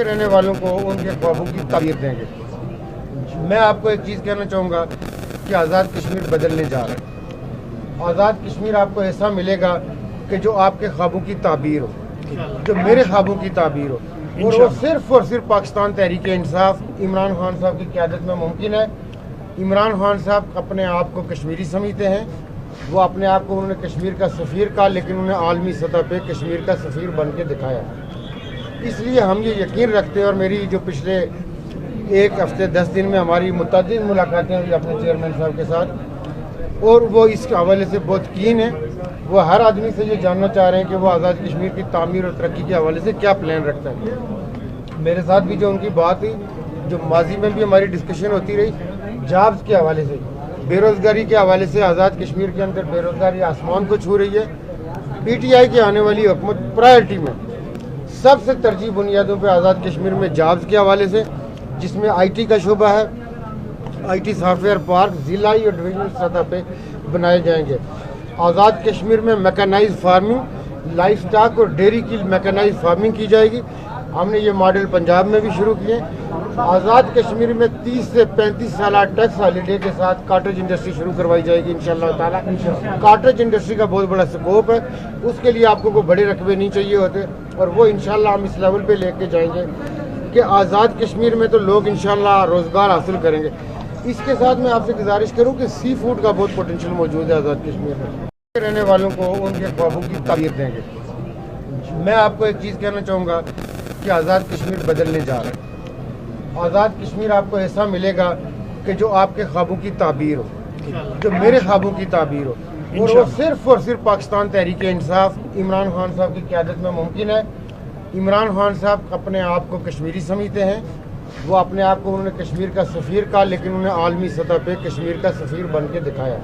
رہنے والوں کو ان کے خوابوں کی تعبیر دیں گے۔ میں آپ کو ایک چیز کہنا چاہوں گا کہ آزاد کشمیر بدلنے جا رہا ہے۔ آزاد کشمیر آپ کو ایسا ملے گا کہ جو آپ کے خوابوں کی تعبیر ہو، جو میرے خوابوں کی تعبیر ہو، اور وہ صرف اور صرف پاکستان تحریک انصاف عمران خان صاحب کی قیادت میں ممکن ہے۔ عمران خان صاحب اپنے آپ کو کشمیری سمجھتے ہیں، وہ اپنے آپ کو انہوں نے کشمیر کا سفیر کہا، لیکن انہوں نے عالمی سطح پہ کشمیر کا سفیر بن کے دکھایا۔ اس لیے ہم یہ یقین رکھتے ہیں، اور میری جو پچھلے ایک ہفتے 10 دن میں ہماری متعدد ملاقاتیں ہوئی اپنے چیئرمین صاحب کے ساتھ، اور وہ اس کے حوالے سے بہت کین ہیں۔ وہ ہر آدمی سے یہ جاننا چاہ رہے ہیں کہ وہ آزاد کشمیر کی تعمیر اور ترقی کے حوالے سے کیا پلان رکھتا ہے۔ میرے ساتھ بھی جو ان کی بات ہوئی، جو ماضی میں بھی ہماری ڈسکشن ہوتی رہی، جابز کے حوالے سے، بے روزگاری کے حوالے سے، آزاد کشمیر کے اندر بے روزگاری آسمان کو چھو رہی ہے۔ پی ٹی آئی کی آنے والی حکومت پرائرٹی میں سب سے ترجیح بنیادوں پہ آزاد کشمیر میں جابز کے حوالے سے، جس میں آئی ٹی کا شعبہ ہے، I T soft where park ضلعی اور ڈویژنل سطح پہ بنائے جائیں گے۔ آزاد کشمیر میں میکانائز فارمنگ، لائف سٹاک اور ڈیری کی میکانائز فارمنگ کی جائے گی۔ ہم نے یہ ماڈل پنجاب میں بھی شروع کیے۔ آزاد کشمیر میں 30 سے 35 سالہ ٹیکس ہالیڈے کے ساتھ کاٹیج انڈسٹری شروع کروائی جائے گی انشاءاللہ تعالیٰ۔ کاٹیج انڈسٹری کا بہت بڑا سکوپ ہے، اس کے لیے آپ کو بڑے رقبے نہیں چاہیے ہوتے، اور وہ انشاءاللہ ہم اس لیول پہ لے کے جائیں گے کہ آزاد کشمیر میں تو لوگ انشاءاللہ روزگار حاصل کریں گے۔ اس کے ساتھ میں آپ سے گزارش کروں کہ سی فوڈ کا بہت پوٹینشیل موجود ہے آزاد کشمیر میں۔ رہنے والوں کو ان کے خوابوں کی تعبیر دیں گے۔ میں آپ کو ایک چیز کہنا چاہوں گا کہ آزاد کشمیر بدلنے جا رہا ہے۔ آزاد کشمیر آپ کو ایسا ملے گا کہ جو آپ کے خوابوں کی تعبیر ہو، جو میرے خوابوں کی تعبیر ہو، اور وہ صرف اور صرف پاکستان تحریک انصاف عمران خان صاحب کی قیادت میں ممکن ہے۔ عمران خان صاحب اپنے آپ کو کشمیری سمجھتے ہیں، وہ اپنے آپ کو انہوں نے کشمیر کا سفیر کہا، لیکن انہوں نے عالمی سطح پہ کشمیر کا سفیر بن کے دکھایا۔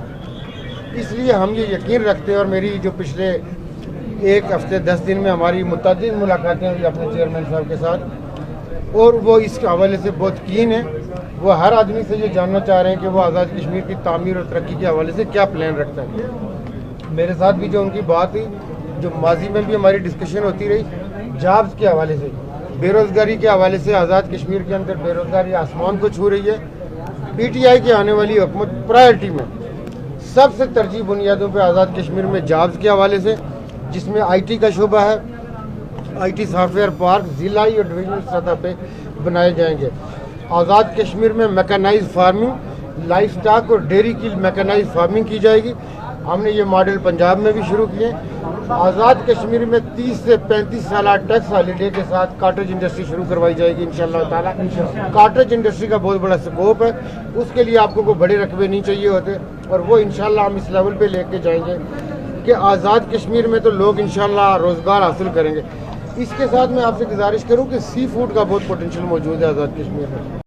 اس لیے ہم یہ یقین رکھتے ہیں، اور میری جو پچھلے ایک ہفتے 10 دن میں ہماری متعدد ملاقاتیں ہوئی اپنے چیئرمین صاحب کے ساتھ، اور وہ اس کے حوالے سے بہت کین ہیں۔ وہ ہر آدمی سے یہ جاننا چاہ رہے ہیں کہ وہ آزاد کشمیر کی تعمیر اور ترقی کے حوالے سے کیا پلان رکھتا ہے۔ میرے ساتھ بھی جو ان کی بات ہوئی، جو ماضی میں بھی ہماری ڈسکشن ہوتی رہی، جابز کے حوالے سے، بے روزگاری کے حوالے سے، آزاد کشمیر کے اندر بے روزگاری آسمان کو چھو رہی ہے۔ پی ٹی آئی کی آنے والی حکومت پرائرٹی میں سب سے ترجیح بنیادوں پہ آزاد کشمیر میں جابز کے حوالے سے، جس میں آئی ٹی کا شعبہ ہے، I T soft where park ضلعی اور ڈویژنل سطح پہ بنائے جائیں گے۔ آزاد کشمیر میں میکانائز فارمنگ، لائف سٹاک اور ڈیری کی میکانائز فارمنگ کی جائے گی۔ ہم نے یہ ماڈل پنجاب میں بھی شروع کیے۔ آزاد کشمیر میں 30 سے 35 سالہ ٹیکس ہالیڈے کے ساتھ کاٹیج انڈسٹری شروع کروائی جائے گی انشاءاللہ تعالیٰ۔ کاٹیج انڈسٹری کا بہت بڑا سکوپ ہے، اس کے لیے آپ کو بڑے رقبے نہیں چاہیے ہوتے، اور وہ انشاءاللہ ہم اس لیول پہ لے کے جائیں گے کہ آزاد کشمیر میں تو لوگ انشاءاللہ روزگار حاصل کریں گے۔ اس کے ساتھ میں آپ سے گزارش کروں کہ سی فوڈ کا بہت پوٹینشیل موجود ہے آزاد کشمیر میں۔